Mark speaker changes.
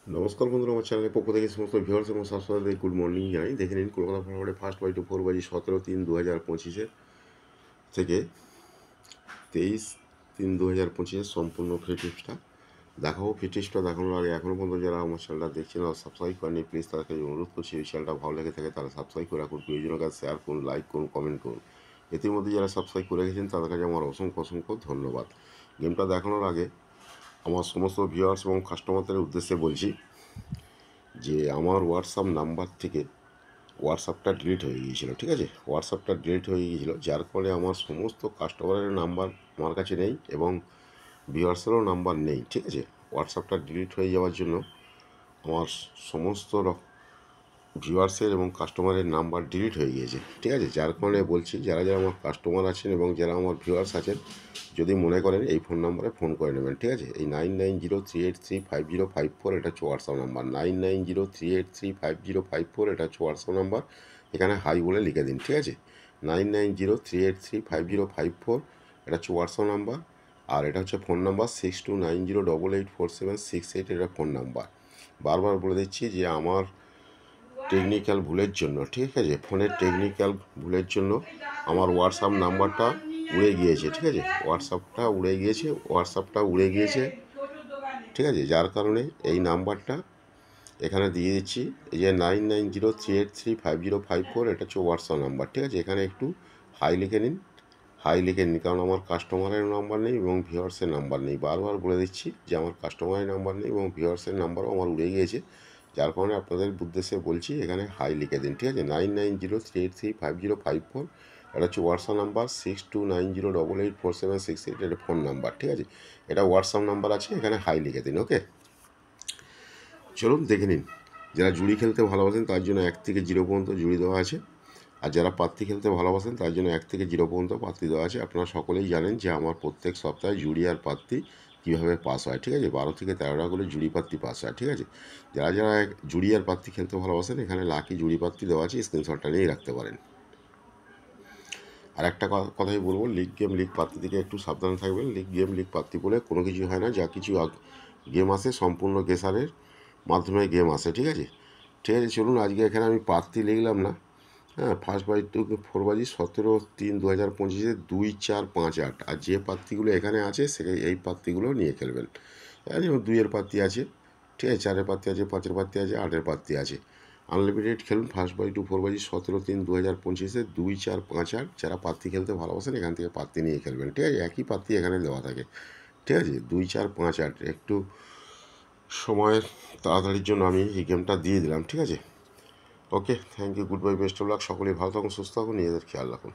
Speaker 1: নমস্কার বন্ধুরা, আমার চ্যানেলের পক্ষ থেকে সমস্ত ভিউয়ার্স এবং সাবস্ক্রাইবারদের গুড মর্নিং জানাই। দেখে নিন কলকাতা ফরওয়ার্ডে ফার্স্ট বাই টু 4 বাজি 17/3/2025 থেকে 23/3/2025 সম্পূর্ণ ফ্রি টিপসটা দেখাবো। ফ্রি টিপসটা দেখানোর আগে এখনও পর্যন্ত যারা আমার চ্যানেলটা দেখছেন আর সাবস্ক্রাইব করেনি, প্লিজ তাদেরকে অনুরোধ করছি এই চ্যানেলটা ভালো লেগে থাকে তারা সাবস্ক্রাইব করে রাখুন, প্রয়োজনীয় কাজ শেয়ার করুন, লাইক করুন, কমেন্ট করুন। ইতিমধ্যে যারা সাবস্ক্রাইব করে গেছেন তাদের কাছে আমার অসংখ্য ধন্যবাদ। গেমটা দেখানোর আগে আমার সমস্ত ভিউয়ার্স এবং কাস্টমারদের উদ্দেশ্যে বলছি যে আমার হোয়াটসঅ্যাপ নাম্বার থেকে হোয়াটসঅ্যাপটা ডিলিট হয়ে গিয়েছিলো, ঠিক আছে। হোয়াটসঅ্যাপটা ডিলিট হয়ে গিয়েছিলো, যার ফলে আমার সমস্ত কাস্টমারের নাম্বার আমার কাছে নেই এবং ভিউয়ার্সেরও নাম্বার নেই, ঠিক আছে। হোয়াটসঅ্যাপটা ডিলিট হয়ে যাওয়ার জন্য আমার সমস্ত ভিউয়ার্সের এবং কাস্টমারের নাম্বার ডিলিট হয়ে গিয়েছে, ঠিক আছে। যার কারণে বলছি যারা যারা আমার কাস্টমার আছেন এবং যারা আমার ভিউয়ার্স আছেন, যদি মনে করেন এই ফোন নাম্বারে ফোন করে নেবেন, ঠিক আছে। এই 9903835054 এটা হচ্ছে হোয়াটসঅ্যাপ নাম্বার। 9903835054 এটা হচ্ছে হোয়াটসঅ্যাপ নাম্বার। এখানে হাই বলে লিখে দিন, ঠিক আছে। 9903835054 এটা হচ্ছে হোয়াটসঅ্যাপ নাম্বার। আর এটা হচ্ছে ফোন নাম্বার 6290884768, এটা ফোন নাম্বার। বারবার বলে দিচ্ছি যে আমার টেকনিক্যাল ভুলের জন্য, ঠিক আছে, ফোনের টেকনিক্যাল ভুলের জন্য আমার হোয়াটসঅ্যাপ নাম্বারটা উড়ে গিয়েছে, ঠিক আছে। হোয়াটসঅ্যাপটা উড়ে গিয়েছে, ঠিক আছে। যার কারণে এই নাম্বারটা এখানে দিয়ে দিচ্ছি, এই যে 9903835054 এটা হচ্ছে হোয়াটসঅ্যাপ নাম্বার, ঠিক আছে। এখানে একটু হাই লিখে নিন, কারণ আমার কাস্টমারের নাম্বার নেই এবং ভিউয়ার্সের নাম্বার নেই। বারবার বলে দিচ্ছি যে আমার কাস্টমারের নাম্বার নেই এবং ভিউয়ার্সের নাম্বারও আমার উড়ে গিয়েছে, যার কারণে আপনাদের উদ্দেশ্যে বলছি এখানে হাই লিখে দিন, ঠিক আছে। 9903835054 এটা হচ্ছে হোয়াটসঅ্যাপ নাম্বার। 6290884768 এটা ফোন নাম্বার, ঠিক আছে। এটা হোয়াটসঅ্যাপ নাম্বার আছে, এখানে হাই লিখে দিন, ওকে। চলুন দেখে নিন। যারা জুড়ি খেলতে ভালোবাসেন তার জন্য 1 থেকে 0 পর্যন্ত জুড়ি দেওয়া আছে, আর যারা পাত্তি খেলতে ভালোবাসেন তার জন্য 1 থেকে 0 পর্যন্ত পাত্তি দেওয়া আছে। আপনারা সকলেই জানেন যে আমার প্রত্যেক সপ্তাহে জুড়ি আর পাত্তি কীভাবে পাস হয়, ঠিক আছে। 12 থেকে 13টা করে জুড়ি পাত্তি পাস হয়, ঠিক আছে। যারা যারা জুড়ি আর পাত্তি খেলতে ভালোবাসেন এখানে লাকি জুড়ি পাত্তি দেওয়া আছে, স্ক্রিনশটটা নিয়েই রাখতে পারেন। আর একটা কথাই বলবো, লিগ গেম লিগ পাত্তি থেকে একটু সাবধানে থাকবেন। লিগ গেম লিগ পাত্তি বলে কোনো কিছু হয় না, যা কিছু গেম আসে সম্পূর্ণ গেসারের মাধ্যমে গেম আসে, ঠিক আছে। ঠিক আছে, চলুন আজকে এখানে আমি পাত্তি লিখলাম না। হ্যাঁ, ফার্স্ট বাই টু 4 বাজি 17/3/2025 2 4 5 8, আর যে পাত্তিগুলো এখানে আছে সে এই পাত্তিগুলো নিয়ে খেলবেন। যেমন 2-এর পাত্তি আছে, ঠিক আছে, 4-এর পাত্তি আছে, 5-এর পাত্তি আছে, 8-এর পাত্তি আছে। আনলিমিটেড খেলুন ফার্স্ট বাই টু 4 বাজি 17/3/2025 2 4 5 8। যারা পাত্তি খেলতে ভালোবাসেন এখান থেকে পাত্তি নিয়ে খেলবেন, ঠিক আছে। একই পাত্তি এখানে দেওয়া থাকে, ঠিক আছে। 2 4 5 8 একটু সময়ের তাড়াতাড়ির জন্য আমি এই গেমটা দিয়ে দিলাম, ঠিক আছে। Okay, thank you, goodbye, best of luck. সকলেই ভালো থাকুন, সুস্থ থাকুন, নিজেদের খেয়াল রাখুন।